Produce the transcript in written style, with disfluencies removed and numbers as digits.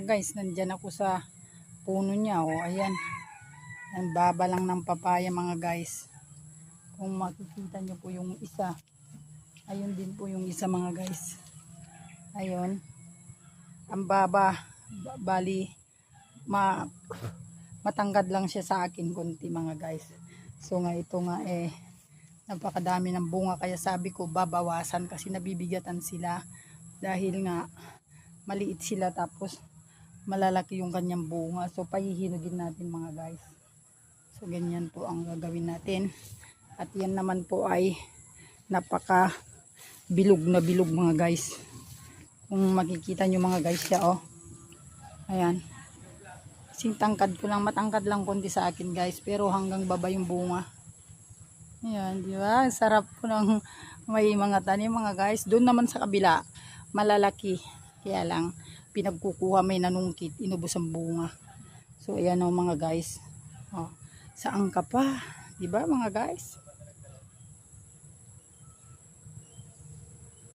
Mga guys, nandyan ako sa puno niya. O, ayan. Ang baba lang ng papaya mga guys. Kung makikita nyo po yung isa. Ayun din po yung isa mga guys. Ayun. Ang baba. Bali, matangkad lang siya sa akin konti mga guys. So nga ito nga napakadami ng bunga. Kaya sabi ko babawasan kasi nabibigatan sila. Dahil nga maliit sila tapos malalaki yung kanyang bunga. So pahihinugin natin mga guys. So ganyan po ang gagawin natin. At yan naman po ay napaka bilog na bilog mga guys. Kung makikita nyo mga guys siya oh. Ayan. Kasing tangkad ko lang, matangkad lang konti sa akin guys. Pero hanggang baba yung bunga. Ayan, di ba? Sarap po ng may mga tanim mga guys. Doon naman sa kabila, malalaki. Kaya lang, pinagkukuha may nanungkit, inubos ang bunga. So, ayan o mga guys. Oh, saan ka pa? Diba mga guys?